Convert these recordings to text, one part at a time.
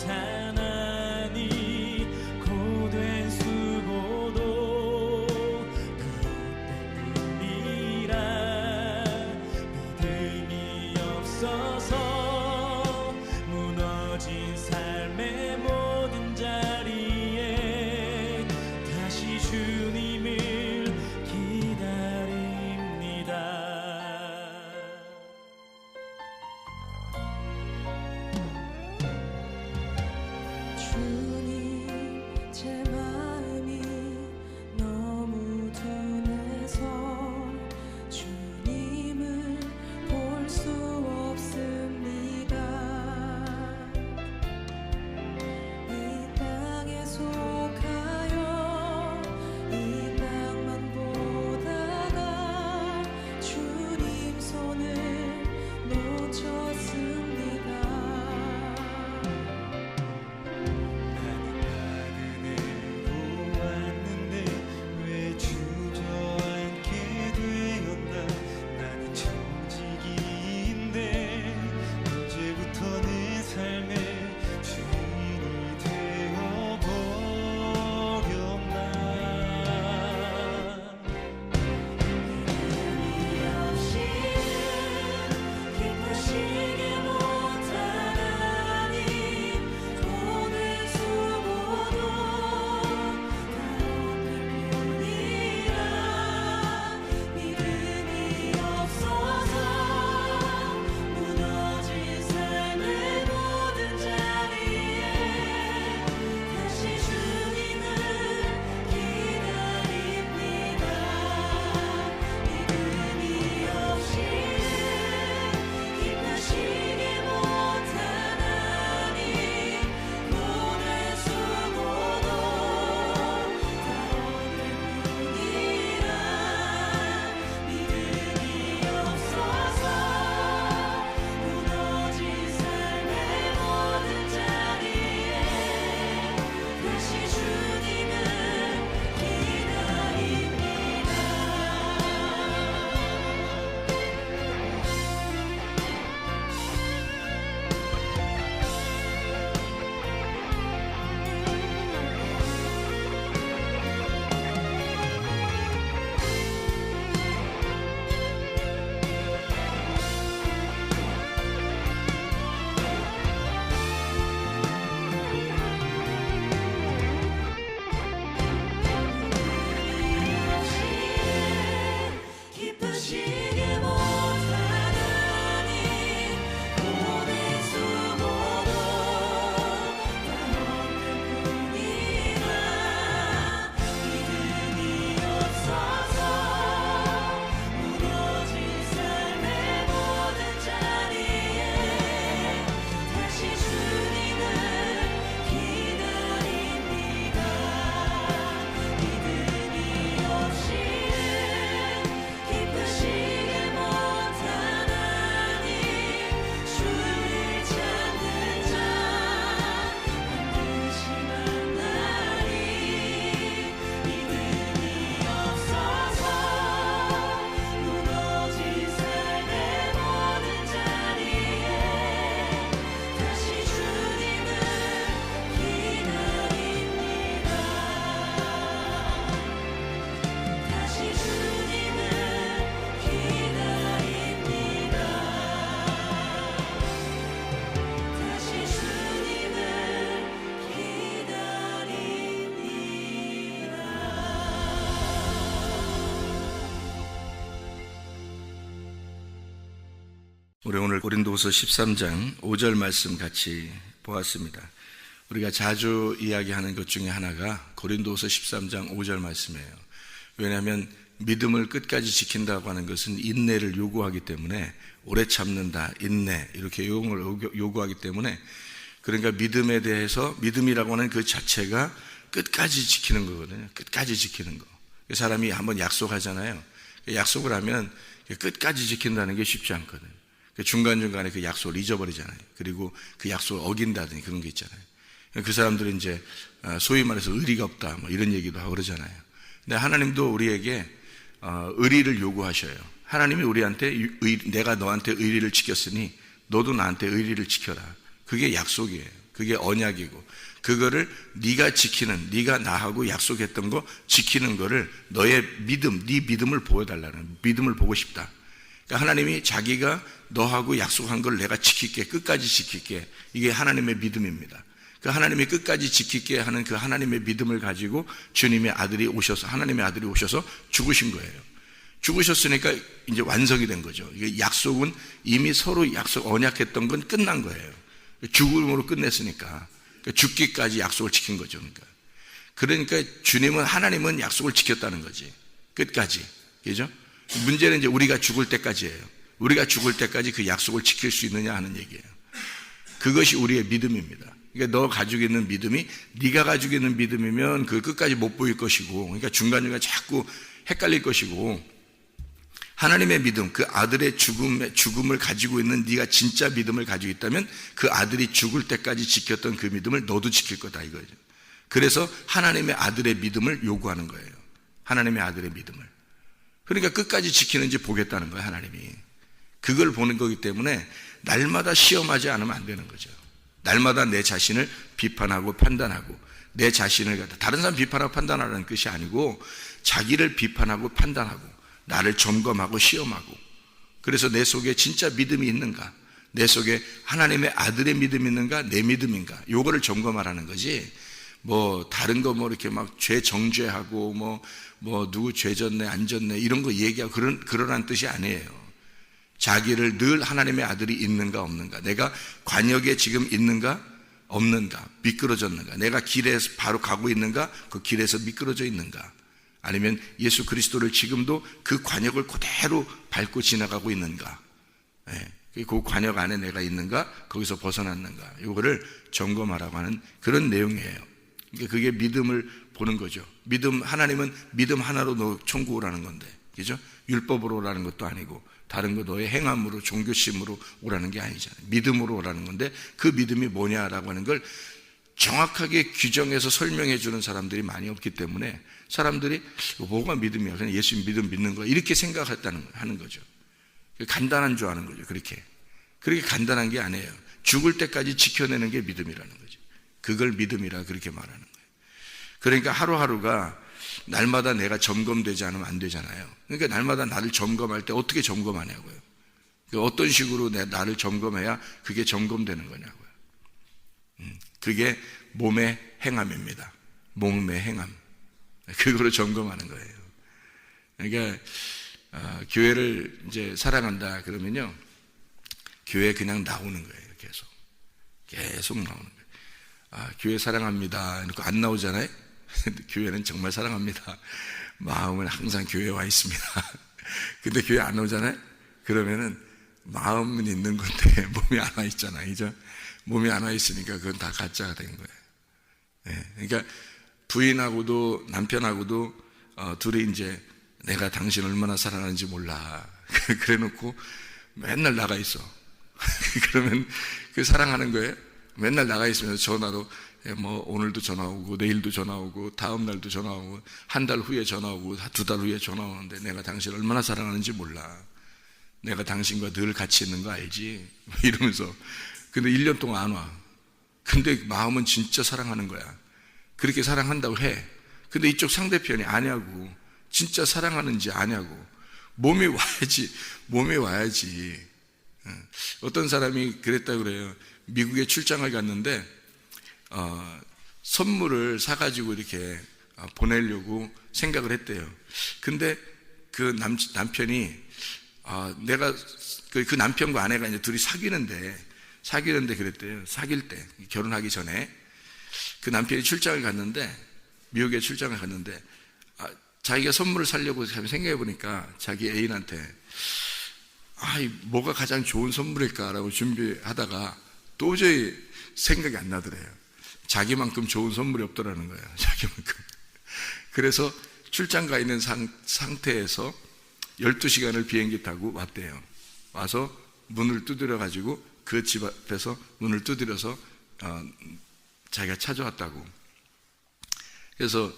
못하나니 고된 수고도 그것 때문이라 믿음이 없어서 무너진 삶의 모든 자리에 다시 주님을 기다립니다. 주님, 제 마음이 너무 둔해서 주님을 볼 수 없습니다. 이 땅에 속하여 이 땅만 보다가 주님 손을 놓쳤습니다. 왔는데 왜 주저앉게 되었나. 나는 청지기인데 언제부터 내 삶의 주인이 되어버렸나. 믿음이 없이는 기쁘시게 못하나니 고된 수고도 믿음이 없어서 무너진 삶의 모든 자리에 다시 주님을 기다립니다. 믿음이 없이는 기쁘시게 못하나니 고된 수고도 믿음이 없어서 무너진 삶의 모든 자리에 다시 주님을 기다립니다. 기쁘시게 못하나니 고된 수고도 뿐이라. 믿음이 없어서 무너진 삶의 모든 자리에 다시 주님을 기다립니다. 믿음이 없이는 기쁘시게 못하나니 주를 찾는 자 반드시 만나리. 믿음이 없어서 무너진 삶의 모든 자리에 다시 주님을 기다립니다. 다시 주님을 기다립니다. 다시 주님을 기다립니다. 우리 오늘 고린도후서 13장 5절 말씀 같이 보았습니다. 우리가 자주 이야기하는 것 중에 하나가 고린도후서 13장 5절 말씀이에요. 왜냐하면 믿음을 끝까지 지킨다고 하는 것은 인내를 요구하기 때문에, 오래 참는다, 인내 이렇게 요구하기 때문에, 그러니까 믿음에 대해서, 믿음이라고 하는 그 자체가 끝까지 지키는 거거든요. 끝까지 지키는 거. 사람이 한번 약속하잖아요. 약속을 하면 끝까지 지킨다는 게 쉽지 않거든요. 중간중간에 그 약속을 잊어버리잖아요. 그리고 그 약속을 어긴다든지 그런 게 있잖아요. 그 사람들은 이제 소위 말해서 의리가 없다 뭐 이런 얘기도 하고 그러잖아요. 근데 하나님도 우리에게 의리를 요구하셔요. 하나님이 우리한테 내가 너한테 의리를 지켰으니 너도 나한테 의리를 지켜라. 그게 약속이에요. 그게 언약이고, 그거를 네가 지키는, 네가 나하고 약속했던 거 지키는 거를 너의 믿음, 네 믿음을 보여달라는, 믿음을 보고 싶다. 그러니까 하나님이 자기가 너하고 약속한 걸 내가 지킬게, 끝까지 지킬게. 이게 하나님의 믿음입니다. 그 하나님이 끝까지 지킬게 하는 그 하나님의 믿음을 가지고 주님의 아들이 오셔서, 하나님의 아들이 오셔서 죽으신 거예요. 죽으셨으니까 이제 완성이 된 거죠. 이게 약속은 이미 서로 언약했던 건 끝난 거예요. 죽음으로 끝냈으니까. 그러니까 죽기까지 약속을 지킨 거죠. 그러니까 주님은, 하나님은 약속을 지켰다는 거지. 끝까지. 그죠? 문제는 이제 우리가 죽을 때까지예요. 우리가 죽을 때까지 그 약속을 지킬 수 있느냐 하는 얘기예요. 그것이 우리의 믿음입니다. 그러니까 너 가지고 있는 믿음이 네가 가지고 있는 믿음이면 그걸 끝까지 못 보일 것이고, 그러니까 중간중간 자꾸 헷갈릴 것이고, 하나님의 믿음, 그 아들의 죽음을 가지고 있는 네가 진짜 믿음을 가지고 있다면 그 아들이 죽을 때까지 지켰던 그 믿음을 너도 지킬 거다 이거죠. 그래서 하나님의 아들의 믿음을 요구하는 거예요. 하나님의 아들의 믿음을. 그러니까 끝까지 지키는지 보겠다는 거예요, 하나님이. 그걸 보는 거기 때문에 날마다 시험하지 않으면 안 되는 거죠. 날마다 내 자신을 비판하고 판단하고, 내 자신을 갖다 다른 사람 비판하고 판단하라는 뜻이 아니고 자기를 비판하고 판단하고 나를 점검하고 시험하고, 그래서 내 속에 진짜 믿음이 있는가, 내 속에 하나님의 아들의 믿음이 있는가, 내 믿음인가, 요거를 점검하라는 거지. 뭐 다른 거 뭐 이렇게 막 죄 정죄하고 뭐 누구 죄 졌네 안 졌네 이런 거 얘기하고 그러라는 뜻이 아니에요. 자기를 늘 하나님의 아들이 있는가 없는가, 내가 관역에 지금 있는가 없는가, 미끄러졌는가, 내가 길에서 바로 가고 있는가, 그 길에서 미끄러져 있는가, 아니면 예수 그리스도를 지금도 그 관역을 그대로 밟고 지나가고 있는가, 그 관역 안에 내가 있는가, 거기서 벗어났는가, 이거를 점검하라고 하는 그런 내용이에요. 그러니까 그게 믿음을 보는 거죠. 믿음, 하나님은 믿음 하나로 너 천국 오라는 건데, 그죠? 율법으로 오라는 것도 아니고 다른 거 너의 행함으로, 종교심으로 오라는 게 아니잖아요. 믿음으로 오라는 건데, 그 믿음이 뭐냐라고 하는 걸 정확하게 규정해서 설명해 주는 사람들이 많이 없기 때문에 사람들이 뭐가 믿음이야, 그냥 예수 믿음 믿는 거야, 이렇게 하는 거죠. 간단한 줄 아는 거죠. 그렇게 간단한 게 아니에요. 죽을 때까지 지켜내는 게 믿음이라는 거죠. 그걸 믿음이라 그렇게 말하는 거예요. 그러니까 하루하루가 날마다 내가 점검되지 않으면 안 되잖아요. 그러니까 날마다 나를 점검할 때 어떻게 점검하냐고요. 어떤 식으로 나를 점검해야 그게 점검되는 거냐고요. 그게 몸의 행함입니다. 몸의 행함. 그거로 점검하는 거예요. 그러니까 교회를 이제 사랑한다 그러면요, 교회 그냥 나오는 거예요. 계속 나오는 거예요. 교회 사랑합니다 이렇게 안 나오잖아요. 교회는 정말 사랑합니다. 마음은 항상 교회에 와 있습니다. 근데 교회 안 오잖아요. 그러면은 마음은 있는 건데 몸이 안 와 있잖아요. 그죠? 몸이 안 와 있으니까 그건 다 가짜가 된 거예요. 그러니까 부인하고도 남편하고도 둘이 이제 내가 당신 얼마나 사랑하는지 몰라. 그래 놓고 맨날 나가 있어. 그러면 그 사랑하는 거예요? 맨날 나가 있으면서 전화도 뭐 오늘도 전화 오고 내일도 전화 오고 다음 날도 전화 오고 한 달 후에 전화 오고 두 달 후에 전화 오는데 내가 당신 얼마나 사랑하는지 몰라. 내가 당신과 늘 같이 있는 거 알지? 이러면서. 근데 1년 동안 안 와. 근데 마음은 진짜 사랑하는 거야. 그렇게 사랑한다고 해. 근데 이쪽 상대편이 아냐고. 진짜 사랑하는지 아냐고. 몸이 와야지. 어떤 사람이 그랬다고 그래요. 미국에 출장을 갔는데 선물을 사가지고 이렇게 보내려고 생각을 했대요. 근데 그 남편이 내가 그 남편과 아내가 이제 둘이 사귀는데 그랬대요. 사귈 때, 결혼하기 전에 그 남편이 출장을 갔는데, 미국에 출장을 갔는데 자기가 선물을 사려고 생각해 보니까 자기 애인한테 뭐가 가장 좋은 선물일까라고 준비하다가 도저히 생각이 안 나더래요. 자기만큼 좋은 선물이 없더라는 거예요. 자기만큼. 그래서 출장 가 있는 상태에서 12시간을 비행기 타고 왔대요. 와서 문을 두드려 가지고 그 집 앞에서 문을 두드려서 자기가 찾아왔다고. 그래서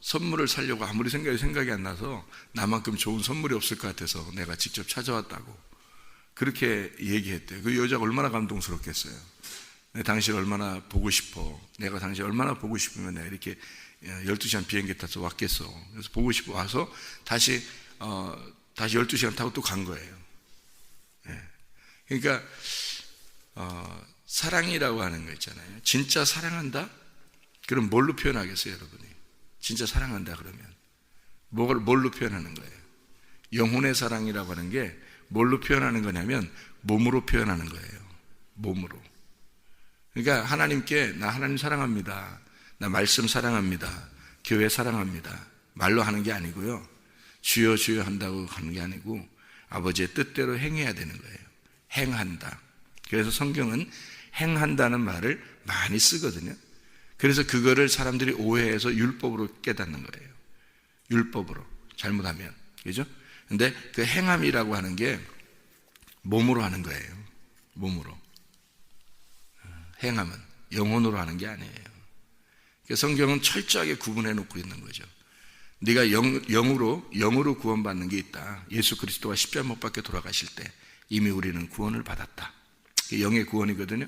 선물을 사려고 아무리 생각이 안 나서 나만큼 좋은 선물이 없을 것 같아서 내가 직접 찾아왔다고 그렇게 얘기했대요. 그 여자가 얼마나 감동스럽겠어요. 내가 당신을 얼마나 보고 싶어. 내가 당신을 얼마나 보고 싶으면 내가 이렇게 12시간 비행기 타서 왔겠어. 그래서 보고 싶어 와서 다시 12시간 타고 또 간 거예요. 그러니까 사랑이라고 하는 거 있잖아요. 진짜 사랑한다? 그럼 뭘로 표현하겠어요, 여러분이? 진짜 사랑한다 그러면 뭘로 표현하는 거예요? 영혼의 사랑이라고 하는 게 뭘로 표현하는 거냐면 몸으로 표현하는 거예요. 몸으로. 그러니까 하나님께 나 하나님 사랑합니다. 나 말씀 사랑합니다. 교회 사랑합니다. 말로 하는 게 아니고요. 주여 주여 한다고 하는 게 아니고 아버지의 뜻대로 행해야 되는 거예요. 행한다. 그래서 성경은 행한다는 말을 많이 쓰거든요. 그래서 그거를 사람들이 오해해서 율법으로 깨닫는 거예요. 율법으로. 잘못하면. 그죠? 근데 그 행함이라고 하는 게 몸으로 하는 거예요. 몸으로. 행함은 영혼으로 하는 게 아니에요. 성경은 철저하게 구분해 놓고 있는 거죠. 네가 영으로 구원받는 게 있다. 예수 그리스도가 십자가 못 박혀 돌아가실 때 이미 우리는 구원을 받았다. 영의 구원이거든요.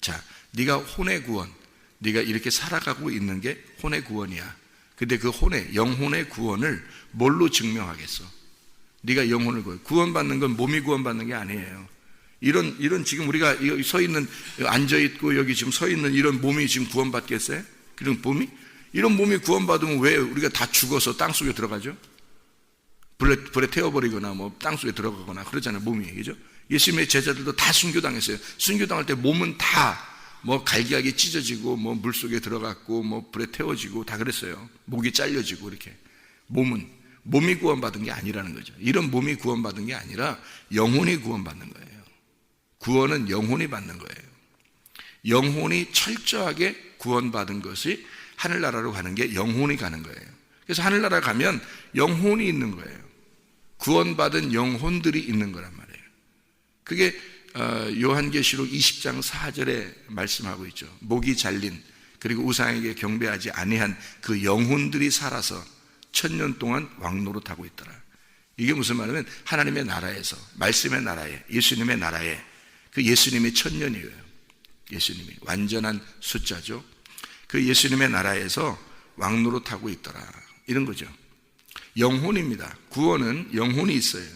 자, 네가 혼의 구원, 네가 이렇게 살아가고 있는 게 혼의 구원이야. 근데 그 영혼의 구원을 뭘로 증명하겠어? 네가 영혼을 구원받는 건 몸이 구원받는 게 아니에요. 이런 지금 우리가 서 있는, 앉아 있고 여기 지금 서 있는 이런 몸이 지금 구원받겠어요? 이런 몸이 구원받으면 왜 우리가 다 죽어서 땅속에 들어가죠? 불에 태워버리거나 뭐 땅속에 들어가거나 그러잖아요, 몸이. 그죠? 예수님의 제자들도 다 순교당했어요. 순교당할 때 몸은 다 뭐 갈기하게 찢어지고 뭐 물속에 들어갔고 뭐 불에 태워지고 다 그랬어요. 목이 잘려지고 이렇게. 몸이 구원받은 게 아니라는 거죠. 이런 몸이 구원받은 게 아니라 영혼이 구원받는 거예요. 구원은 영혼이 받는 거예요. 영혼이 철저하게 구원받은 것이 하늘나라로 가는 게 영혼이 가는 거예요. 그래서 하늘나라 가면 영혼이 있는 거예요. 구원받은 영혼들이 있는 거란 말이에요. 그게 요한계시록 20장 4절에 말씀하고 있죠. 목이 잘린 그리고 우상에게 경배하지 아니한 그 영혼들이 살아서 1000년 동안 왕노릇하고 있더라. 이게 무슨 말이냐면 하나님의 나라에서, 말씀의 나라에, 예수님의 나라에, 그 예수님이 1000년이에요. 예수님이 완전한 숫자죠. 그 예수님의 나라에서 왕노릇하고 있더라. 이런 거죠. 영혼입니다. 구원은 영혼이 있어요.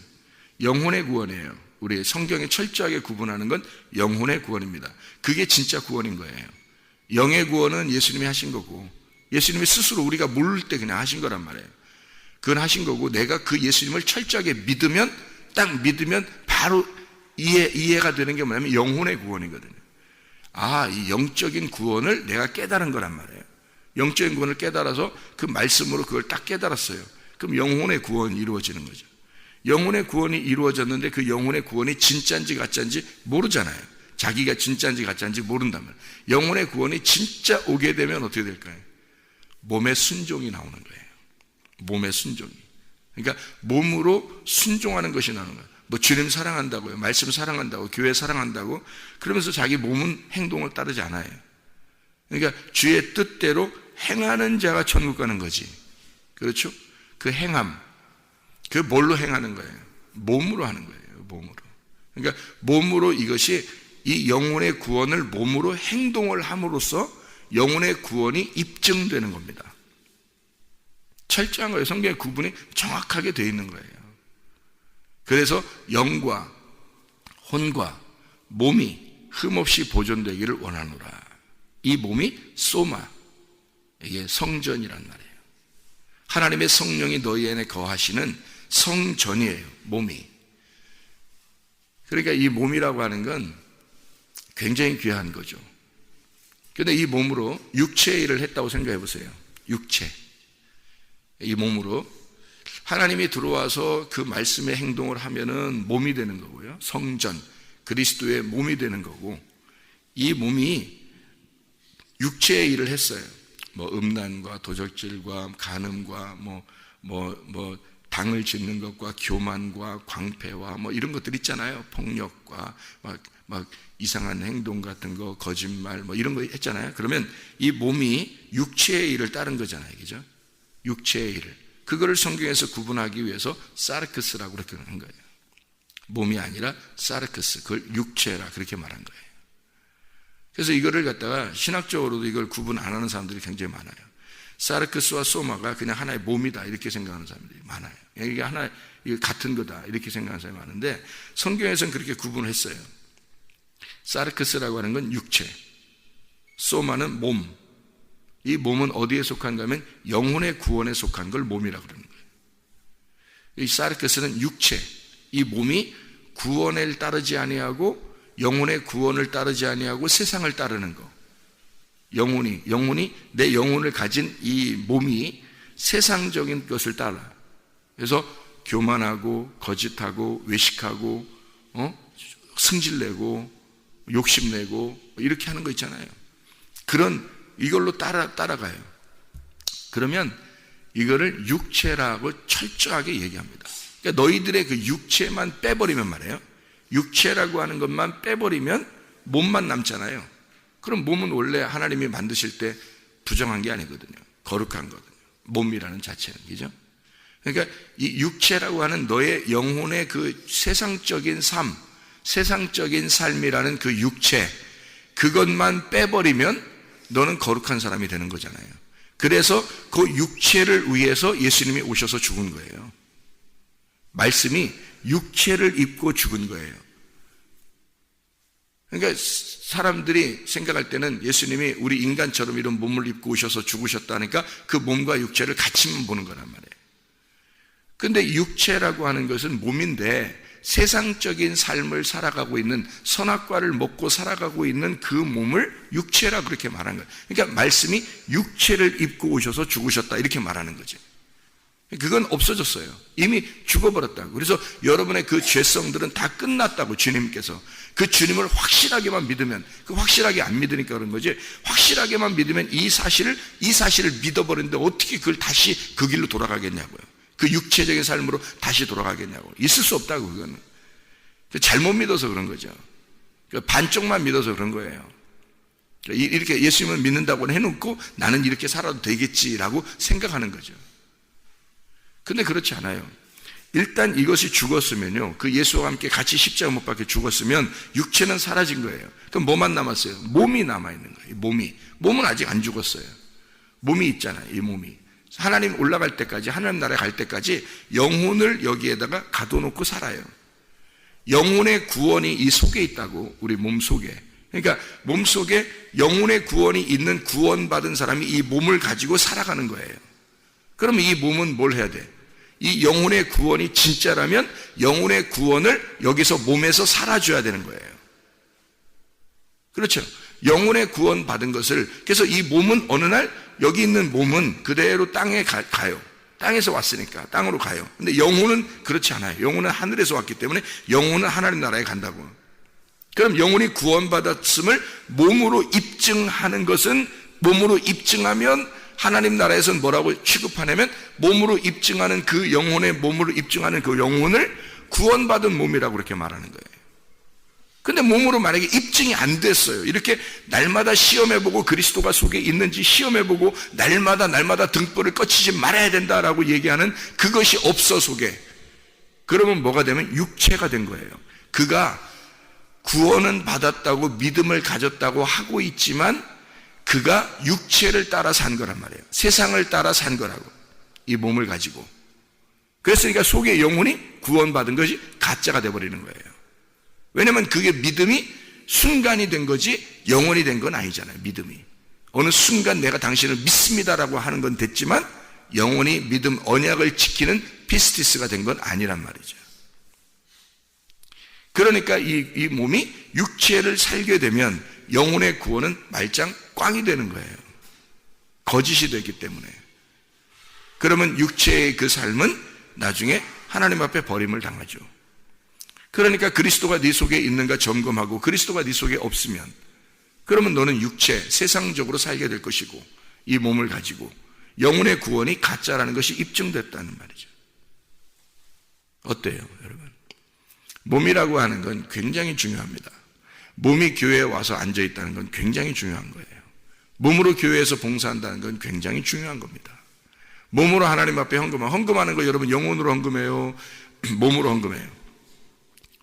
영혼의 구원이에요. 우리 성경에 철저하게 구분하는 건 영혼의 구원입니다. 그게 진짜 구원인 거예요. 영의 구원은 예수님이 하신 거고, 예수님이 스스로 우리가 모를 때 그냥 하신 거란 말이에요. 그건 하신 거고, 내가 그 예수님을 철저하게 믿으면, 딱 믿으면 바로 이해가 되는 게 뭐냐면 영혼의 구원이거든요. 이 영적인 구원을 내가 깨달은 거란 말이에요. 영적인 구원을 깨달아서 그 말씀으로 그걸 딱 깨달았어요. 그럼 영혼의 구원이 이루어지는 거죠. 영혼의 구원이 이루어졌는데 그 영혼의 구원이 진짜인지 가짜인지 모르잖아요. 자기가 진짜인지 가짜인지 모른다면. 영혼의 구원이 진짜 오게 되면 어떻게 될까요? 몸의 순종이 나오는 거예요. 몸의 순종이. 그러니까 몸으로 순종하는 것이 나오는 거예요. 뭐 주님 사랑한다고요. 말씀 사랑한다고, 교회 사랑한다고. 그러면서 자기 몸은 행동을 따르지 않아요. 그러니까 주의 뜻대로 행하는 자가 천국 가는 거지. 그렇죠? 그 행함. 그 뭘로 행하는 거예요? 몸으로 하는 거예요. 몸으로. 그러니까 몸으로 이것이 이 영혼의 구원을 몸으로 행동을 함으로써 영혼의 구원이 입증되는 겁니다. 철저한 거예요. 성경의 구분이 정확하게 되어 있는 거예요. 그래서 영과 혼과 몸이 흠없이 보존되기를 원하노라. 이 몸이 소마, 이게 성전이란 말이에요. 하나님의 성령이 너희 안에 거하시는 성전이에요. 몸이. 그러니까 이 몸이라고 하는 건 굉장히 귀한 거죠. 그런데 이 몸으로 육체의 일을 했다고 생각해 보세요. 육체. 이 몸으로 하나님이 들어와서 그 말씀의 행동을 하면은 몸이 되는 거고요. 성전, 그리스도의 몸이 되는 거고, 이 몸이 육체의 일을 했어요. 뭐 음란과 도적질과 간음과 당을 짓는 것과 교만과 광패와 뭐 이런 것들 있잖아요. 폭력과 막 이상한 행동 같은 거, 거짓말 뭐 이런 거 했잖아요. 그러면 이 몸이 육체의 일을 따른 거잖아요. 그죠? 육체의 일을. 그거를 성경에서 구분하기 위해서 사르크스라고 그렇게 하는 거예요. 몸이 아니라 사르크스, 그걸 육체라 그렇게 말한 거예요. 그래서 이거를 갖다가 신학적으로도 이걸 구분 안 하는 사람들이 굉장히 많아요. 사르크스와 소마가 그냥 하나의 몸이다 이렇게 생각하는 사람들이 많아요. 이게 하나 이게 같은 거다 이렇게 생각하는 사람이 많은데 성경에서는 그렇게 구분을 했어요. 사르크스라고 하는 건 육체, 소마는 몸. 이 몸은 어디에 속한가 하면 영혼의 구원에 속한 걸 몸이라고 그러는 거예요. 이 사르크스는 육체, 이 몸이 구원을 따르지 아니하고 영혼의 구원을 따르지 아니하고 세상을 따르는 거. 영혼이 내 영혼을 가진 이 몸이 세상적인 것을 따라. 그래서 교만하고 거짓하고 외식하고 승질내고 욕심내고 이렇게 하는 거 있잖아요. 그런 이걸로 따라가요. 그러면 이거를 육체라고 철저하게 얘기합니다. 그러니까 너희들의 그 육체만 빼버리면 말이에요. 육체라고 하는 것만 빼버리면 몸만 남잖아요. 그럼 몸은 원래 하나님이 만드실 때 부정한 게 아니거든요. 거룩한 거거든요. 몸이라는 자체는. 그죠? 그러니까 이 육체라고 하는 너의 영혼의 그 세상적인 삶, 세상적인 삶이라는 그 육체, 그것만 빼버리면 너는 거룩한 사람이 되는 거잖아요. 그래서 그 육체를 위해서 예수님이 오셔서 죽은 거예요. 말씀이 육체를 입고 죽은 거예요. 그러니까 사람들이 생각할 때는 예수님이 우리 인간처럼 이런 몸을 입고 오셔서 죽으셨다니까 그 몸과 육체를 같이만 보는 거란 말이에요. 근데 육체라고 하는 것은 몸인데 세상적인 삶을 살아가고 있는 선악과를 먹고 살아가고 있는 그 몸을 육체라 그렇게 말한 거예요. 그러니까 말씀이 육체를 입고 오셔서 죽으셨다 이렇게 말하는 거죠. 그건 없어졌어요. 이미 죽어버렸다고. 그래서 여러분의 그 죄성들은 다 끝났다고 주님께서. 그 주님을 확실하게만 믿으면, 그 확실하게 안 믿으니까 그런 거지. 확실하게만 믿으면 이 사실을 믿어버리는데 어떻게 그걸 다시 그 길로 돌아가겠냐고요. 그 육체적인 삶으로 다시 돌아가겠냐고. 있을 수 없다고 그거는. 잘못 믿어서 그런 거죠. 반쪽만 믿어서 그런 거예요. 이렇게 예수님을 믿는다고 해놓고 나는 이렇게 살아도 되겠지라고 생각하는 거죠. 근데 그렇지 않아요. 일단 이것이 죽었으면요, 그 예수와 함께 같이 십자가 못 박혀 죽었으면 육체는 사라진 거예요. 그럼 뭐만 남았어요? 몸이 남아있는 거예요. 몸은 아직 안 죽었어요. 몸이 있잖아요. 이 몸이 하나님 올라갈 때까지, 하나님 나라에 갈 때까지 영혼을 여기에다가 가둬놓고 살아요. 영혼의 구원이 이 속에 있다고. 우리 몸 속에. 그러니까 몸 속에 영혼의 구원이 있는 구원받은 사람이 이 몸을 가지고 살아가는 거예요. 그럼 이 몸은 뭘 해야 돼? 이 영혼의 구원이 진짜라면 영혼의 구원을 여기서 몸에서 살아줘야 되는 거예요. 그렇죠? 영혼의 구원 받은 것을, 그래서 이 몸은 어느 날 여기 있는 몸은 그대로 땅에 가요. 땅에서 왔으니까 땅으로 가요. 근데 영혼은 그렇지 않아요. 영혼은 하늘에서 왔기 때문에 영혼은 하나님 나라에 간다고. 그럼 영혼이 구원받았음을 몸으로 입증하는 것은, 몸으로 입증하면 하나님 나라에서는 뭐라고 취급하냐면 몸으로 입증하는 그 영혼의 몸으로 입증하는 그 영혼을 구원받은 몸이라고 그렇게 말하는 거예요. 근데 몸으로 만약에 입증이 안 됐어요. 이렇게 날마다 시험해보고 그리스도가 속에 있는지 시험해보고 날마다 등불을 꺼치지 말아야 된다라고 얘기하는 그것이 없어 속에. 그러면 뭐가 되면 육체가 된 거예요. 그가 구원은 받았다고 믿음을 가졌다고 하고 있지만 그가 육체를 따라 산 거란 말이에요. 세상을 따라 산 거라고. 이 몸을 가지고. 그랬으니까 속에 영혼이 구원받은 것이 가짜가 돼버리는 거예요. 왜냐면 그게 믿음이 순간이 된 거지 영원히 된 건 아니잖아요. 믿음이 어느 순간 내가 당신을 믿습니다라고 하는 건 됐지만 영원히 믿음 언약을 지키는 피스티스가 된 건 아니란 말이죠. 그러니까 이 몸이 육체를 살게 되면 영혼의 구원은 말짱 꽝이 되는 거예요. 거짓이 되기 때문에. 그러면 육체의 그 삶은 나중에 하나님 앞에 버림을 당하죠. 그러니까 그리스도가 네 속에 있는가 점검하고 그리스도가 네 속에 없으면 그러면 너는 육체, 세상적으로 살게 될 것이고 이 몸을 가지고 영혼의 구원이 가짜라는 것이 입증됐다는 말이죠. 어때요, 여러분? 몸이라고 하는 건 굉장히 중요합니다. 몸이 교회에 와서 앉아있다는 건 굉장히 중요한 거예요. 몸으로 교회에서 봉사한다는 건 굉장히 중요한 겁니다. 몸으로 하나님 앞에 헌금하는 거 여러분 영혼으로 헌금해요? 몸으로 헌금해요?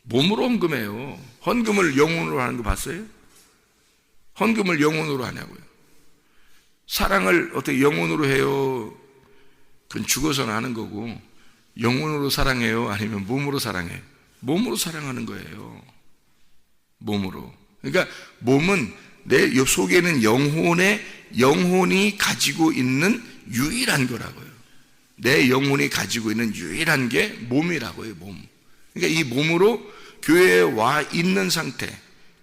몸으로 헌금해요. 헌금을 영혼으로 하는 거 봤어요? 헌금을 영혼으로 하냐고요. 사랑을 어떻게 영혼으로 해요? 그건 죽어서는 하는 거고, 영혼으로 사랑해요? 아니면 몸으로 사랑해요? 몸으로 사랑하는 거예요. 몸으로. 그러니까 몸은 내 속에는 영혼이 가지고 있는 유일한 거라고요. 내 영혼이 가지고 있는 유일한 게 몸이라고요, 몸. 그러니까 이 몸으로 교회에 와 있는 상태,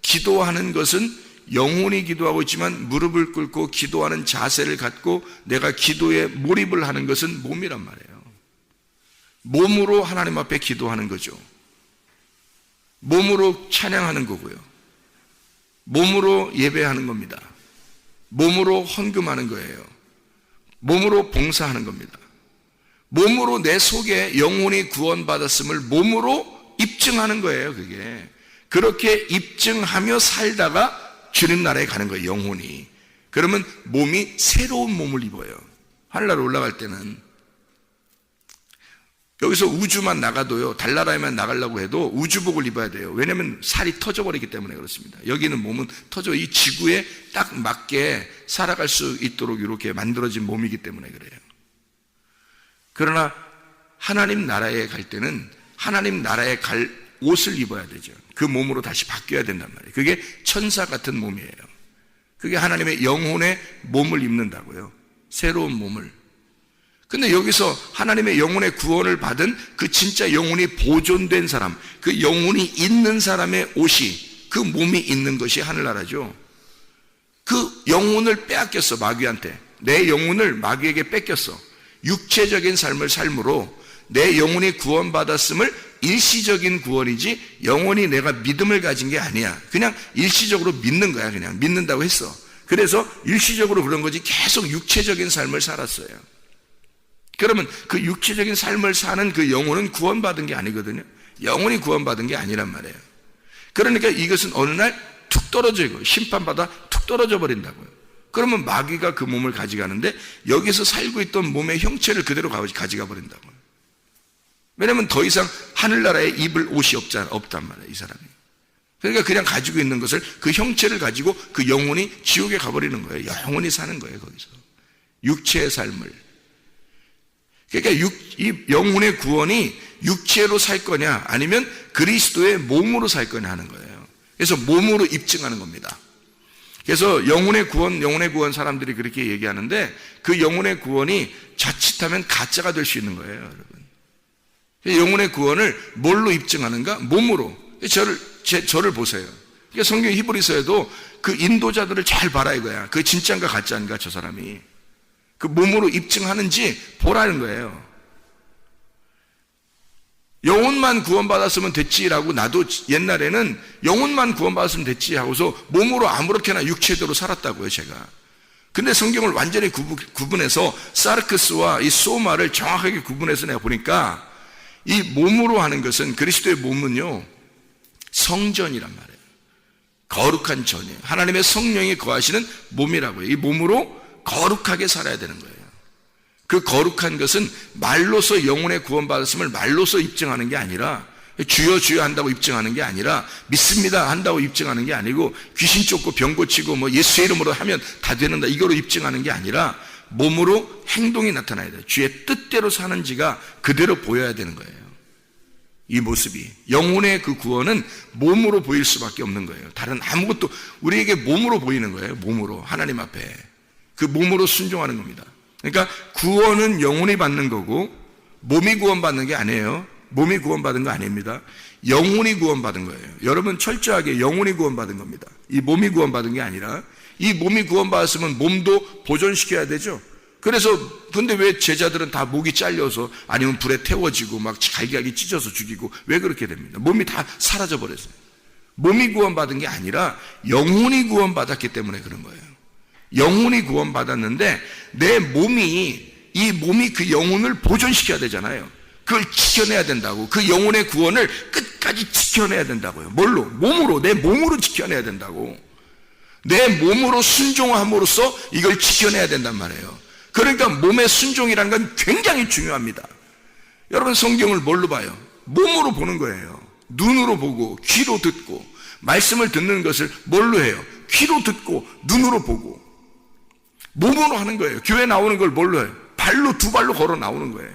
기도하는 것은 영혼이 기도하고 있지만 무릎을 꿇고 기도하는 자세를 갖고 내가 기도에 몰입을 하는 것은 몸이란 말이에요. 몸으로 하나님 앞에 기도하는 거죠. 몸으로 찬양하는 거고요. 몸으로 예배하는 겁니다. 몸으로 헌금하는 거예요. 몸으로 봉사하는 겁니다. 몸으로 내 속에 영혼이 구원받았음을 몸으로 입증하는 거예요, 그게. 그렇게 입증하며 살다가 주님 나라에 가는 거예요, 영혼이. 그러면 몸이 새로운 몸을 입어요. 하늘나라 올라갈 때는. 여기서 우주만 나가도요, 달나라에만 나가려고 해도 우주복을 입어야 돼요. 왜냐하면 살이 터져버리기 때문에 그렇습니다. 여기는 몸은 이 지구에 딱 맞게 살아갈 수 있도록 이렇게 만들어진 몸이기 때문에 그래요. 그러나 하나님 나라에 갈 때는 하나님 나라에 갈 옷을 입어야 되죠. 그 몸으로 다시 바뀌어야 된단 말이에요. 그게 천사 같은 몸이에요. 그게 하나님의 영혼의 몸을 입는다고요. 새로운 몸을. 근데 여기서 하나님의 영혼의 구원을 받은 그 진짜 영혼이 보존된 사람, 그 영혼이 있는 사람의 옷이, 그 몸이 있는 것이 하늘나라죠. 그 영혼을 빼앗겼어, 마귀한테. 내 영혼을 마귀에게 뺏겼어. 육체적인 삶을 삶으로 내 영혼이 구원받았음을 일시적인 구원이지 영원히 내가 믿음을 가진 게 아니야. 그냥 일시적으로 믿는 거야. 그냥 믿는다고 했어. 그래서 일시적으로 그런 거지 계속 육체적인 삶을 살았어요. 그러면 그 육체적인 삶을 사는 그 영혼은 구원받은 게 아니거든요. 영혼이 구원받은 게 아니란 말이에요. 그러니까 이것은 어느 날 툭 떨어지고 심판받아 툭 떨어져 버린다고요. 그러면 마귀가 그 몸을 가져가는데 여기서 살고 있던 몸의 형체를 그대로 가져가 버린다고요. 왜냐하면 더 이상 하늘나라에 입을 옷이 없단 말이에요, 이 사람이. 그러니까 그냥 가지고 있는 것을, 그 형체를 가지고 그 영혼이 지옥에 가버리는 거예요. 영혼이 사는 거예요, 거기서. 육체의 삶을. 그러니까 이 영혼의 구원이 육체로 살 거냐, 아니면 그리스도의 몸으로 살 거냐 하는 거예요. 그래서 몸으로 입증하는 겁니다. 그래서 영혼의 구원 사람들이 그렇게 얘기하는데 그 영혼의 구원이 자칫하면 가짜가 될 수 있는 거예요, 여러분. 영혼의 구원을 뭘로 입증하는가? 몸으로. 저를 보세요. 그러니까 성경 히브리서에도 그 인도자들을 잘 봐라 이거야. 그 진짜인가 가짜인가, 저 사람이. 그 몸으로 입증하는지 보라는 거예요. 영혼만 구원받았으면 됐지라고, 나도 옛날에는 영혼만 구원받았으면 됐지 하고서 몸으로 아무렇게나 육체대로 살았다고요, 제가. 근데 성경을 완전히 구분해서 사르크스와 이 소마를 정확하게 구분해서 내가 보니까 이 몸으로 하는 것은, 그리스도의 몸은요, 성전이란 말이에요. 거룩한 전이에요. 하나님의 성령이 거하시는 몸이라고요. 이 몸으로 거룩하게 살아야 되는 거예요. 그 거룩한 것은 말로서 영혼의 구원받았음을 말로서 입증하는 게 아니라, 주여 주여 한다고 입증하는 게 아니라, 믿습니다 한다고 입증하는 게 아니고, 귀신 쫓고 병 고치고 뭐 예수의 이름으로 하면 다 되는다 이거로 입증하는 게 아니라 몸으로 행동이 나타나야 돼요. 주의 뜻대로 사는지가 그대로 보여야 되는 거예요. 이 모습이. 영혼의 그 구원은 몸으로 보일 수밖에 없는 거예요. 다른 아무것도, 우리에게 몸으로 보이는 거예요. 몸으로, 하나님 앞에. 그 몸으로 순종하는 겁니다. 그러니까 구원은 영혼이 받는 거고 몸이 구원받는 게 아니에요. 몸이 구원받은 거 아닙니다. 영혼이 구원받은 거예요. 여러분 철저하게 영혼이 구원받은 겁니다. 이 몸이 구원받은 게 아니라, 이 몸이 구원받았으면 몸도 보존시켜야 되죠. 그래서 근데 왜 제자들은 다 목이 잘려서, 아니면 불에 태워지고 막 갈기갈기 찢어서 죽이고, 왜 그렇게 됩니다. 몸이 다 사라져 버렸어요. 몸이 구원받은 게 아니라 영혼이 구원받았기 때문에 그런 거예요. 영혼이 구원받았는데 내 몸이, 이 몸이 그 영혼을 보존시켜야 되잖아요. 그걸 지켜내야 된다고. 그 영혼의 구원을 끝까지 지켜내야 된다고요. 뭘로? 몸으로, 내 몸으로 지켜내야 된다고. 내 몸으로 순종함으로써 이걸 지켜내야 된단 말이에요. 그러니까 몸의 순종이라는 건 굉장히 중요합니다. 여러분 성경을 뭘로 봐요? 몸으로 보는 거예요. 눈으로 보고 귀로 듣고, 말씀을 듣는 것을 뭘로 해요? 귀로 듣고 눈으로 보고 몸으로 하는 거예요. 교회 나오는 걸 뭘로 해요? 발로, 두 발로 걸어 나오는 거예요.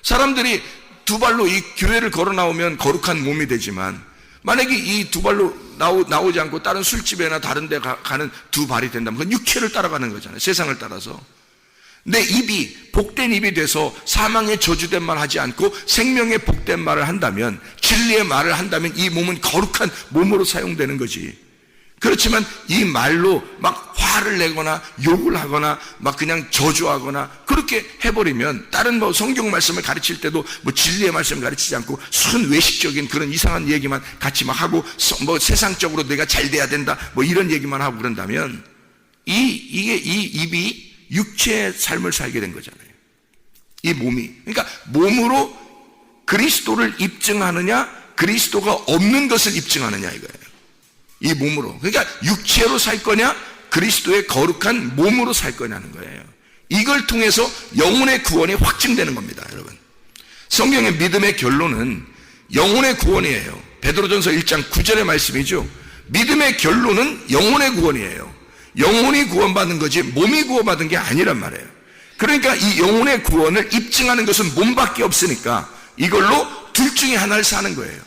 사람들이 두 발로 이 교회를 걸어 나오면 거룩한 몸이 되지만 만약에 이 두 발로 나오지 않고 다른 술집이나 다른 데 가는 두 발이 된다면 그건 육체를 따라가는 거잖아요. 세상을 따라서. 내 입이 복된 입이 돼서 사망의 저주된 말 하지 않고 생명의 복된 말을 한다면, 진리의 말을 한다면 이 몸은 거룩한 몸으로 사용되는 거지. 그렇지만 이 말로 막 화를 내거나 욕을 하거나 막 그냥 저주하거나 그렇게 해버리면, 다른 뭐 성경 말씀을 가르칠 때도 뭐 진리의 말씀을 가르치지 않고 순 외식적인 그런 이상한 얘기만 같이 막 하고 뭐 세상적으로 내가 잘 돼야 된다 뭐 이런 얘기만 하고 그런다면 이 입이 육체의 삶을 살게 된 거잖아요. 이 몸이. 그러니까 몸으로 그리스도를 입증하느냐 그리스도가 없는 것을 입증하느냐 이거예요. 이 몸으로. 그러니까 육체로 살 거냐 그리스도의 거룩한 몸으로 살 거냐는 거예요. 이걸 통해서 영혼의 구원이 확증되는 겁니다, 여러분. 성경의 믿음의 결론은 영혼의 구원이에요. 베드로전서 1장 9절의 말씀이죠. 믿음의 결론은 영혼의 구원이에요. 영혼이 구원받는 거지 몸이 구원받은 게 아니란 말이에요. 그러니까 이 영혼의 구원을 입증하는 것은 몸밖에 없으니까 이걸로 둘 중에 하나를 사는 거예요.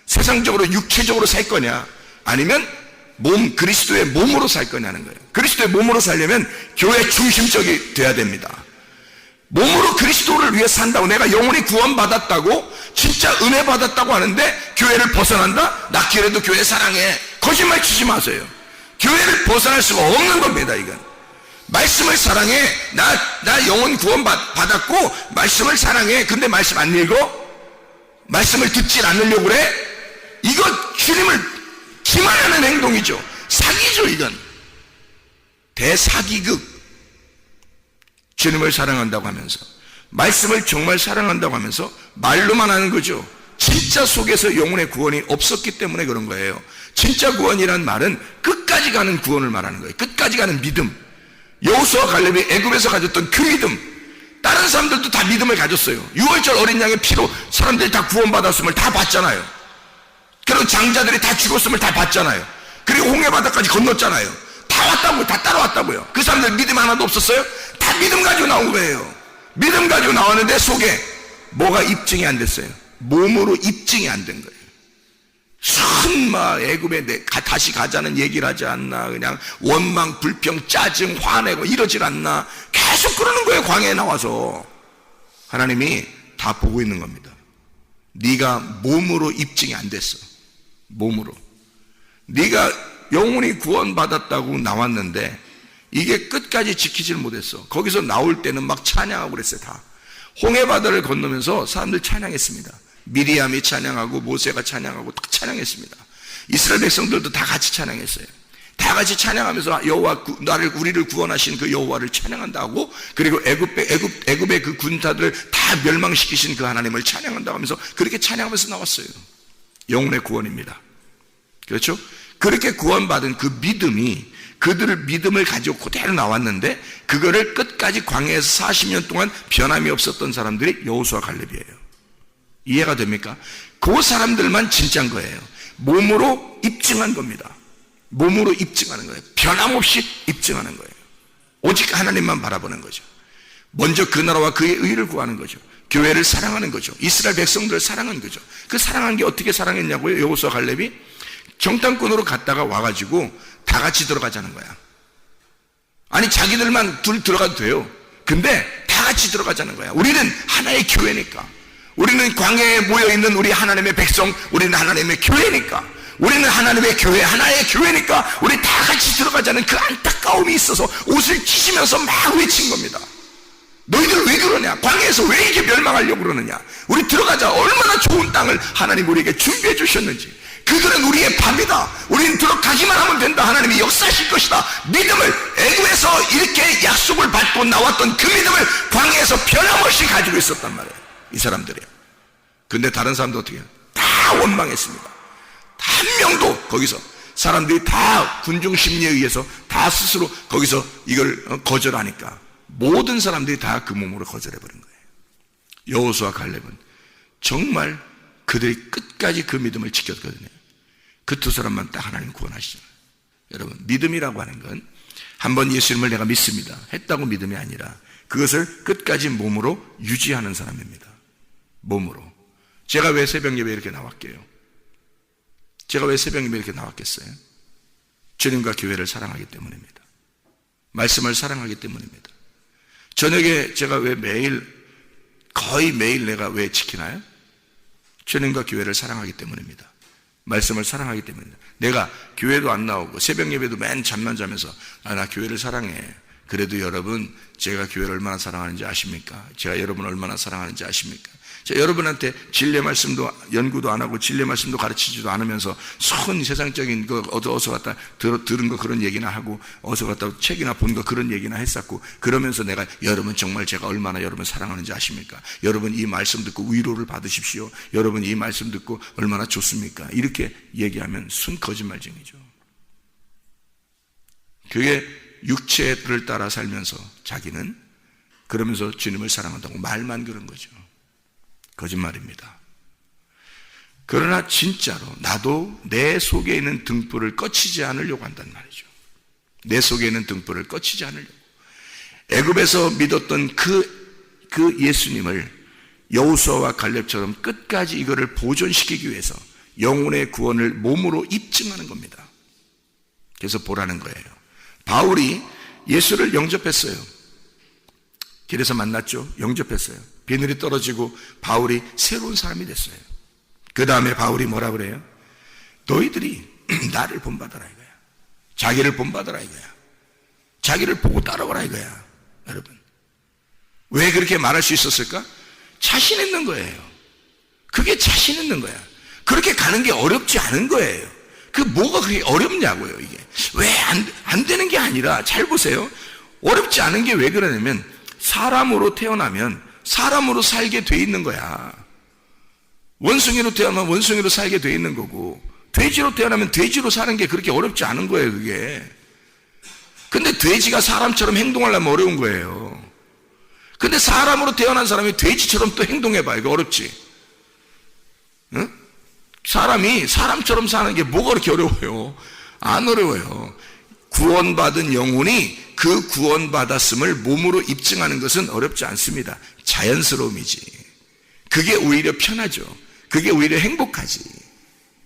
세상적으로 육체적으로 살 거냐 아니면 그리스도의 몸으로 살 거냐는 거예요. 그리스도의 몸으로 살려면 교회 중심적이 돼야 됩니다. 몸으로 그리스도를 위해 산다고, 내가 영혼이 구원받았다고 진짜 은혜 받았다고 하는데 교회를 벗어난다? 나 그래도 교회 사랑해. 거짓말 치지 마세요. 교회를 벗어날 수가 없는 겁니다. 이건 말씀을 사랑해. 나 영혼 구원 받았고 말씀을 사랑해. 근데 말씀 안 읽어? 말씀을 듣질 않으려고 그래? 이거 주님을 기만하는 행동이죠. 사기죠. 이건 대사기극. 주님을 사랑한다고 하면서, 말씀을 정말 사랑한다고 하면서 말로만 하는 거죠. 진짜 속에서 영혼의 구원이 없었기 때문에 그런 거예요. 진짜 구원이란 말은 끝까지 가는 구원을 말하는 거예요. 끝까지 가는 믿음. 여호수아와 갈렙이 애굽에서 가졌던 그 믿음. 다른 사람들도 다 믿음을 가졌어요. 6월절 어린 양의 피로 사람들이 다 구원받았음을 다 봤잖아요. 그리고 장자들이 다 죽었음을 다 봤잖아요. 그리고 홍해바다까지 건넜잖아요. 다 왔다고요. 다 따라왔다고요. 그 사람들 믿음 하나도 없었어요? 다 믿음 가지고 나온 거예요. 믿음 가지고 나왔는데 속에 뭐가 입증이 안 됐어요? 몸으로 입증이 안 된 거예요. 막 애굽에 다시 가자는 얘기를 하지 않나, 그냥 원망, 불평, 짜증, 화내고 이러질 않나, 계속 그러는 거예요. 광야에 나와서. 하나님이 다 보고 있는 겁니다. 네가 몸으로 입증이 안 됐어. 몸으로 네가 영혼이 구원받았다고 나왔는데 이게 끝까지 지키질 못했어. 거기서 나올 때는 막 찬양하고 그랬어요. 다 홍해바다를 건너면서 사람들 찬양했습니다. 미리암이 찬양하고 모세가 찬양하고 다 찬양했습니다. 이스라엘 백성들도 다 같이 찬양했어요. 다 같이 찬양하면서 여호와, 우리를 구원하신 그 여호와를 찬양한다고, 그리고 애굽의 그 군사들을 다 멸망시키신 그 하나님을 찬양한다고 하면서 그렇게 찬양하면서 나왔어요. 영혼의 구원입니다. 그렇죠? 그렇게 구원받은 그 믿음이, 그들을 믿음을 가지고 그대로 나왔는데 그거를 끝까지 광야에서 40년 동안 변함이 없었던 사람들이 여호수아 갈렙이에요. 이해가 됩니까? 그 사람들만 진짜인 거예요. 몸으로 입증한 겁니다. 몸으로 입증하는 거예요. 변함없이 입증하는 거예요. 오직 하나님만 바라보는 거죠. 먼저 그 나라와 그의 의를 구하는 거죠. 교회를 사랑하는 거죠. 이스라엘 백성들을 사랑한 거죠. 그 사랑한 게 어떻게 사랑했냐고요? 여호수아 갈렙이 정탐꾼으로 갔다가 와가지고 다 같이 들어가자는 거야. 아니 자기들만 둘 들어가도 돼요. 근데 다 같이 들어가자는 거야. 우리는 하나의 교회니까. 우리는 광야에 모여있는 우리 하나님의 백성, 우리는 하나님의 교회니까, 우리는 하나님의 교회, 하나의 교회니까 우리 다 같이 들어가자는 그 안타까움이 있어서 옷을 찢으면서 막 외친 겁니다. 너희들 왜 그러냐? 광야에서 왜 이렇게 멸망하려고 그러느냐? 우리 들어가자. 얼마나 좋은 땅을 하나님 우리에게 준비해 주셨는지. 그들은 우리의 밥이다. 우리는 들어가기만 하면 된다. 하나님이 역사하실 것이다. 믿음을, 애굽에서 이렇게 약속을 받고 나왔던 그 믿음을 광야에서 변함없이 가지고 있었단 말이에요. 이 사람들이요. 근데 다른 사람도 어떻게 해요? 다 원망했습니다. 한 명도 거기서, 사람들이 다 군중 심리에 의해서 다 스스로 거기서 이걸 거절하니까 모든 사람들이 다 그 몸으로 거절해버린 거예요. 여호수아 갈렙은 정말 그들이 끝까지 그 믿음을 지켰거든요. 그 두 사람만 딱 하나님 구원하시죠. 여러분, 믿음이라고 하는 건 한번 예수님을 내가 믿습니다 했다고 믿음이 아니라 그것을 끝까지 몸으로 유지하는 사람입니다. 몸으로. 제가 왜 새벽 예배 이렇게 나왔게요? 제가 왜 새벽 예배 이렇게 나왔겠어요? 주님과 교회를 사랑하기 때문입니다. 말씀을 사랑하기 때문입니다. 저녁에 제가 왜 거의 매일 내가 왜 지키나요? 주님과 교회를 사랑하기 때문입니다. 말씀을 사랑하기 때문입니다. 내가 교회도 안 나오고 새벽 예배도 맨 잠만 자면서 나 교회를 사랑해. 그래도 여러분, 제가 교회를 얼마나 사랑하는지 아십니까? 제가 여러분을 얼마나 사랑하는지 아십니까? 제가 여러분한테 진리 말씀도 연구도 안 하고 진리 말씀도 가르치지도 않으면서 손 세상적인 거 어서 갔다 들은 거 그런 얘기나 하고 어서 갔다 책이나 본 거 그런 얘기나 했었고, 그러면서 내가 여러분 정말 제가 얼마나 여러분 사랑하는지 아십니까? 여러분 이 말씀 듣고 위로를 받으십시오. 여러분 이 말씀 듣고 얼마나 좋습니까? 이렇게 얘기하면 순 거짓말쟁이죠. 그게 육체를 따라 살면서 자기는 그러면서 주님을 사랑한다고 말만 그런 거죠. 거짓말입니다. 그러나 진짜로 나도 내 속에 있는 등불을 꺼치지 않으려고 한단 말이죠. 내 속에 있는 등불을 꺼치지 않으려고. 애굽에서 믿었던 그 예수님을 여호수아와 갈렙처럼 끝까지 이거를 보존시키기 위해서 영혼의 구원을 몸으로 입증하는 겁니다. 그래서 보라는 거예요. 바울이 예수를 영접했어요. 길에서 만났죠. 영접했어요. 비늘이 떨어지고 바울이 새로운 사람이 됐어요. 그 다음에 바울이 뭐라 그래요? 너희들이 나를 본받아라 이거야. 자기를 본받아라 이거야. 자기를 보고 따라오라 이거야. 여러분, 왜 그렇게 말할 수 있었을까? 자신 있는 거예요. 그게 자신 있는 거야. 그렇게 가는 게 어렵지 않은 거예요. 그 뭐가 그렇게 어렵냐고요. 이게 왜 안 되는 게 아니라, 잘 보세요. 어렵지 않은 게 왜 그러냐면 사람으로 태어나면 사람으로 살게 돼 있는 거야. 원숭이로 태어나면 원숭이로 살게 돼 있는 거고, 돼지로 태어나면 돼지로 사는 게 그렇게 어렵지 않은 거예요. 그게. 근데 돼지가 사람처럼 행동하려면 어려운 거예요. 근데 사람으로 태어난 사람이 돼지처럼 또 행동해봐. 이거 어렵지? 응? 사람이 사람처럼 사는 게 뭐가 그렇게 어려워요? 안 어려워요. 구원받은 영혼이 그 구원받았음을 몸으로 입증하는 것은 어렵지 않습니다. 자연스러움이지. 그게 오히려 편하죠. 그게 오히려 행복하지.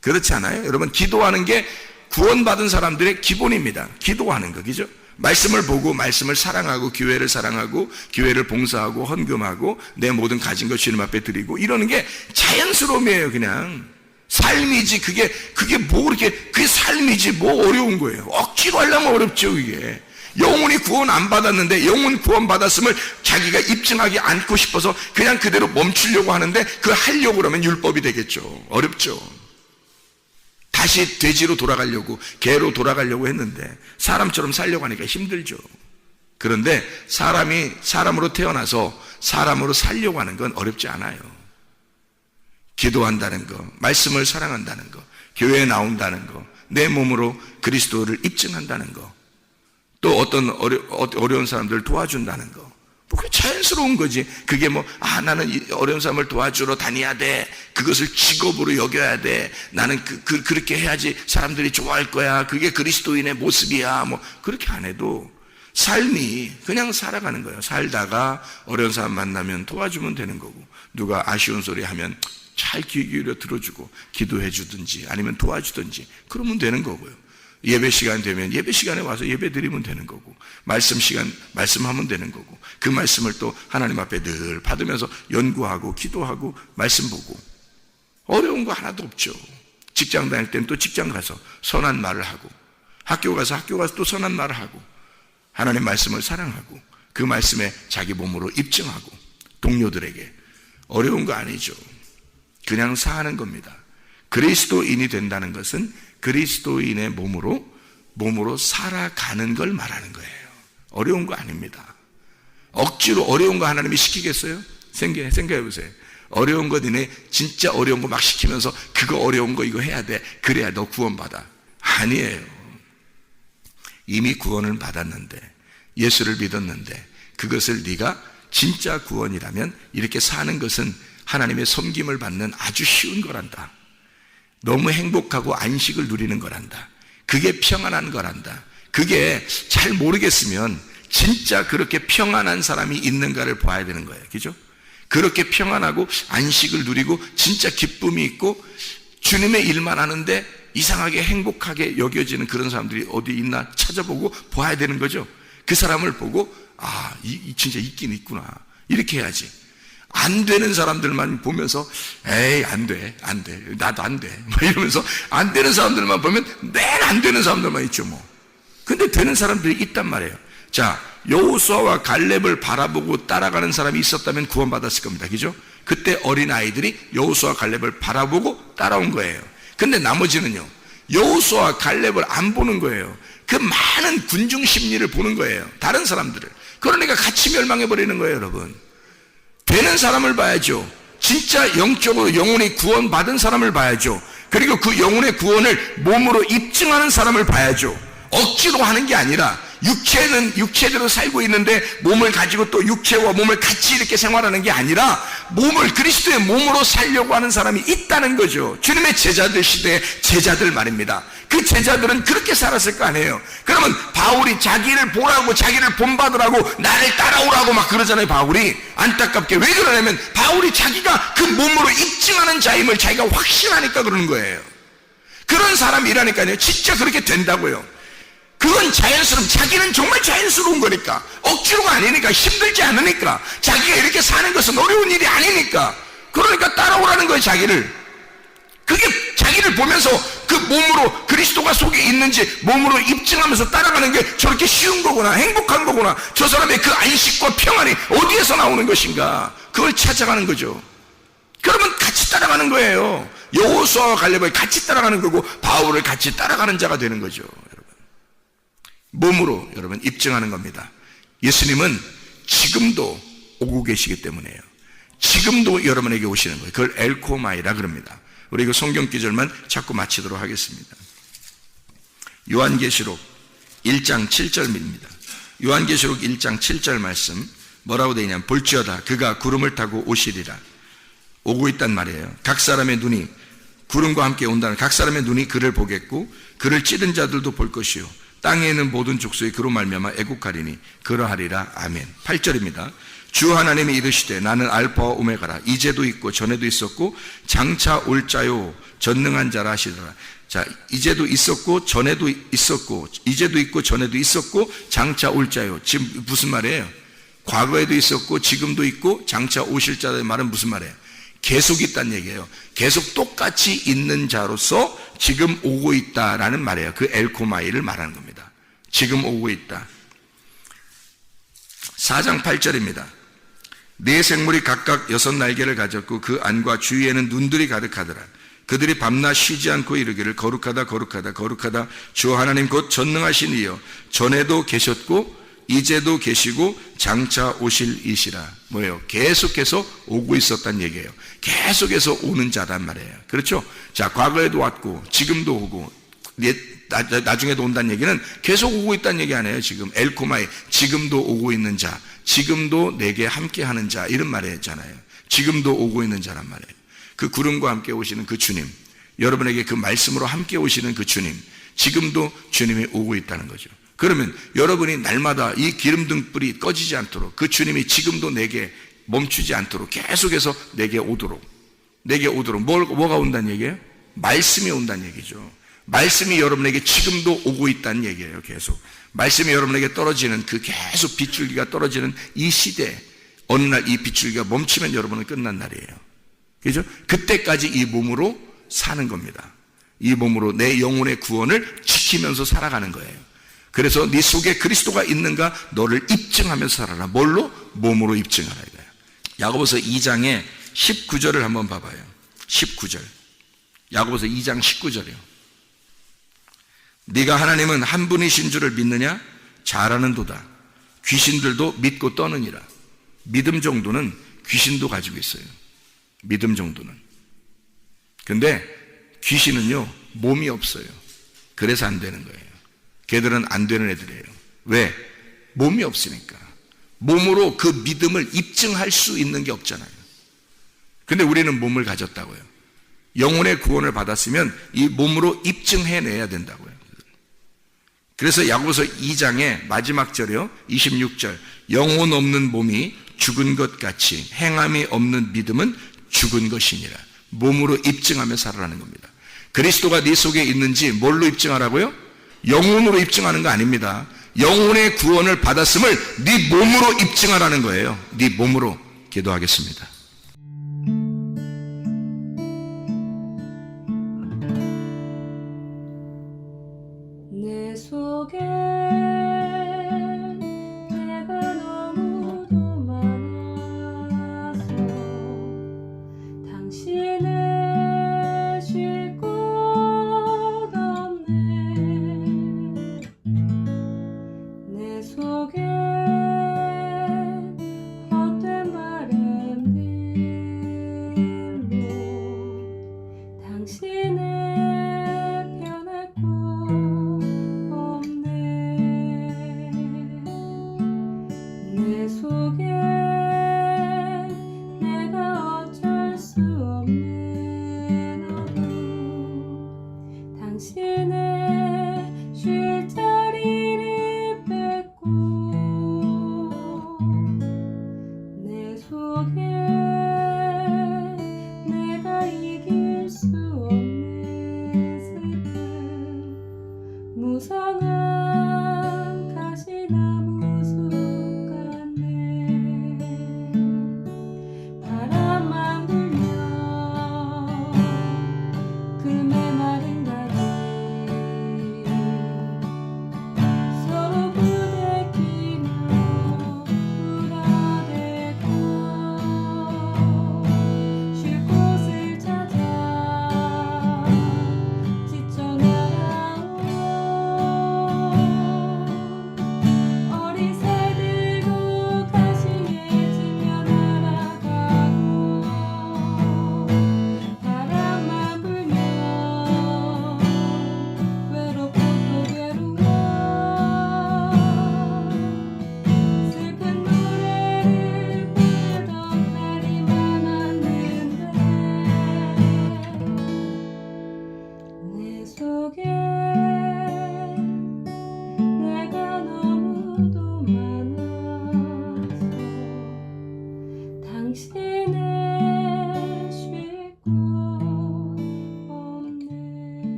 그렇지 않아요? 여러분, 기도하는 게 구원받은 사람들의 기본입니다. 기도하는 거, 그죠? 말씀을 보고 말씀을 사랑하고 교회를 사랑하고 교회를 봉사하고 헌금하고 내 모든 가진 것 주님 앞에 드리고 이러는 게 자연스러움이에요. 그냥 삶이지. 그게 뭐 그렇게, 그게 삶이지 뭐 어려운 거예요. 억지로 하려면 어렵죠. 그게 영혼이 구원 안 받았는데 영혼 구원 받았음을 자기가 입증하기 않고 싶어서 그냥 그대로 멈추려고 하는데, 그 하려고 그러면 율법이 되겠죠. 어렵죠. 다시 돼지로 돌아가려고, 개로 돌아가려고 했는데 사람처럼 살려고 하니까 힘들죠. 그런데 사람이 사람으로 태어나서 사람으로 살려고 하는 건 어렵지 않아요. 기도한다는 거, 말씀을 사랑한다는 거, 교회에 나온다는 거, 내 몸으로 그리스도를 입증한다는 거, 또 어떤 어려운 사람들을 도와준다는 거, 뭐 그게 자연스러운 거지. 그게 뭐 나는 이 어려운 사람을 도와주러 다녀야 돼, 그것을 직업으로 여겨야 돼, 나는 그렇게 해야지 사람들이 좋아할 거야, 그게 그리스도인의 모습이야, 뭐 그렇게 안 해도 삶이 그냥 살아가는 거예요. 살다가 어려운 사람 만나면 도와주면 되는 거고, 누가 아쉬운 소리 하면 잘 귀 기울여 들어주고 기도해 주든지 아니면 도와주든지 그러면 되는 거고요. 예배 시간 되면 예배 시간에 와서 예배 드리면 되는 거고, 말씀 시간 말씀하면 되는 거고, 그 말씀을 또 하나님 앞에 늘 받으면서 연구하고 기도하고 말씀 보고, 어려운 거 하나도 없죠. 직장 다닐 때는 또 직장 가서 선한 말을 하고, 학교 가서 또 선한 말을 하고, 하나님 말씀을 사랑하고 그 말씀에 자기 몸으로 입증하고 동료들에게. 어려운 거 아니죠. 그냥 사는 겁니다. 그리스도인이 된다는 것은 그리스도인의 몸으로 살아가는 걸 말하는 거예요. 어려운 거 아닙니다. 억지로 어려운 거 하나님이 시키겠어요? 생각해 보세요. 어려운 거 너네 진짜 어려운 거 막 시키면서 그거 어려운 거 이거 해야 돼, 그래야 너 구원받아. 아니에요. 이미 구원을 받았는데, 예수를 믿었는데, 그것을 네가 진짜 구원이라면 이렇게 사는 것은 하나님의 섬김을 받는 아주 쉬운 거란다. 너무 행복하고 안식을 누리는 거란다. 그게 평안한 거란다. 그게 잘 모르겠으면 진짜 그렇게 평안한 사람이 있는가를 봐야 되는 거예요. 그죠? 그렇게 평안하고 안식을 누리고 진짜 기쁨이 있고 주님의 일만 하는데 이상하게 행복하게 여겨지는 그런 사람들이 어디 있나 찾아보고 봐야 되는 거죠. 그 사람을 보고 진짜 있긴 있구나. 이렇게 해야지. 안 되는 사람들만 보면서 에이 안 돼 나도 안 돼 이러면서 안 되는 사람들만 보면 매일 안 되는 사람들만 있죠 뭐. 근데 되는 사람들이 있단 말이에요. 자, 여호수아와 갈렙을 바라보고 따라가는 사람이 있었다면 구원받았을 겁니다. 그죠? 그때 어린아이들이 여호수아와 갈렙을 바라보고 따라온 거예요. 근데 나머지는요, 여호수아와 갈렙을 안 보는 거예요. 그 많은 군중 심리를 보는 거예요. 다른 사람들을. 그러니까 같이 멸망해 버리는 거예요. 여러분, 되는 사람을 봐야죠. 진짜 영적으로 영혼이 구원받은 사람을 봐야죠. 그리고 그 영혼의 구원을 몸으로 입증하는 사람을 봐야죠. 억지로 하는 게 아니라 육체는 육체대로 살고 있는데 몸을 가지고 또 육체와 몸을 같이 이렇게 생활하는 게 아니라 몸을 그리스도의 몸으로 살려고 하는 사람이 있다는 거죠. 주님의 제자들 시대의 제자들 말입니다. 그 제자들은 그렇게 살았을 거 아니에요. 그러면 바울이 자기를 보라고 자기를 본받으라고 나를 따라오라고 막 그러잖아요. 바울이 안타깝게 왜 그러냐면 바울이 자기가 그 몸으로 입증하는 자임을 자기가 확신하니까 그러는 거예요. 그런 사람이라니까요. 진짜 그렇게 된다고요. 그건 자연스러운, 자기는 정말 자연스러운 거니까, 억지로가 아니니까, 힘들지 않으니까, 자기가 이렇게 사는 것은 어려운 일이 아니니까, 그러니까 따라오라는 거예요. 자기를. 그게 자기를 보면서 그 몸으로 그리스도가 속에 있는지 몸으로 입증하면서 따라가는 게 저렇게 쉬운 거구나, 행복한 거구나, 저 사람의 그 안식과 평안이 어디에서 나오는 것인가, 그걸 찾아가는 거죠. 그러면 같이 따라가는 거예요. 여호수아와 갈렙을 같이 따라가는 거고 바울을 같이 따라가는 자가 되는 거죠. 몸으로 여러분 입증하는 겁니다. 예수님은 지금도 오고 계시기 때문에요. 지금도 여러분에게 오시는 거예요. 그걸 엘코마이라 그럽니다. 우리 이거 성경 기절만 자꾸 마치도록 하겠습니다. 요한계시록 1장 7절입니다. 요한계시록 1장 7절 말씀 뭐라고 되어 있냐면 볼지어다 그가 구름을 타고 오시리라. 오고 있단 말이에요. 각 사람의 눈이 구름과 함께 온다는 각 사람의 눈이 그를 보겠고 그를 찌른 자들도 볼 것이요 땅에 있는 모든 족속이 그로 말미암아 애국하리니 그러하리라. 아멘. 8절입니다. 주 하나님이 이르시되 나는 알파와 오메가라. 이제도 있고 전에도 있었고 장차 올 자요 전능한 자라 하시더라. 자, 이제도 있었고 전에도 있었고 이제도 있고 전에도 있었고 장차 올 자요. 지금 무슨 말이에요? 과거에도 있었고 지금도 있고 장차 오실 자의 말은 무슨 말이에요? 계속 있다는 얘기예요. 계속 똑같이 있는 자로서 지금 오고 있다라는 말이에요. 그 엘코마이를 말하는 겁니다. 지금 오고 있다. 4장 8절입니다. 네 생물이 각각 6날개를 가졌고 그 안과 주위에는 눈들이 가득하더라. 그들이 밤낮 쉬지 않고 이르기를 거룩하다 거룩하다 거룩하다 주 하나님 곧 전능하신 이여 전에도 계셨고 이제도 계시고 장차 오실 이시라. 뭐예요? 계속해서 오고 있었단 얘기예요. 계속해서 오는 자란 말이에요. 그렇죠? 자, 과거에도 왔고 지금도 오고 나중에도 온다는 얘기는 계속 오고 있다는 얘기 아니에요. 지금 엘코마이 지금도 오고 있는 자, 지금도 내게 함께하는 자 이런 말이잖아요. 지금도 오고 있는 자란 말이에요. 그 구름과 함께 오시는 그 주님, 여러분에게 그 말씀으로 함께 오시는 그 주님, 지금도 주님이 오고 있다는 거죠. 그러면 여러분이 날마다 이 기름등불이 꺼지지 않도록 그 주님이 지금도 내게 멈추지 않도록 계속해서 내게 오도록 뭐가 온다는 얘기예요? 말씀이 온다는 얘기죠. 말씀이 여러분에게 지금도 오고 있다는 얘기예요. 계속 말씀이 여러분에게 떨어지는 그 계속 빗줄기가 떨어지는 이 시대 어느 날 이 빗줄기가 멈추면 여러분은 끝난 날이에요. 그죠? 그때까지 이 몸으로 사는 겁니다. 이 몸으로 내 영혼의 구원을 지키면서 살아가는 거예요. 그래서 네 속에 그리스도가 있는가 너를 입증하면서 살아라. 뭘로? 몸으로 입증하라 이거예요. 야고보서 2장의 19절을 한번 봐봐요. 19절. 야고보서 2장 19절이요. 네가 하나님은 한 분이신 줄을 믿느냐? 잘하는도다. 귀신들도 믿고 떠느니라. 믿음 정도는 귀신도 가지고 있어요. 믿음 정도는. 근데 귀신은요 몸이 없어요. 그래서 안 되는 거예요. 걔들은 안 되는 애들이에요. 왜? 몸이 없으니까. 몸으로 그 믿음을 입증할 수 있는 게 없잖아요. 근데 우리는 몸을 가졌다고요. 영혼의 구원을 받았으면 이 몸으로 입증해내야 된다고요. 그래서 야고보서 2장의 마지막 절이요, 26절, 영혼 없는 몸이 죽은 것 같이 행함이 없는 믿음은 죽은 것이니라. 몸으로 입증하며 살아라는 겁니다. 그리스도가 네 속에 있는지 뭘로 입증하라고요? 영혼으로 입증하는 거 아닙니다. 영혼의 구원을 받았음을 네 몸으로 입증하라는 거예요. 네 몸으로. 기도하겠습니다. 내 속에 내가 너무도 많아서 당신을 쉴 곳 없네. 내 속에 헛된 바램들로 당신을 변할 곳 없네. 내 속에 내가 어쩔 수 없는 어둠, 당신의 쉴 자리를 뺏고 내 속에 내가 이길 수 없는 슬픔, 무성한 가시나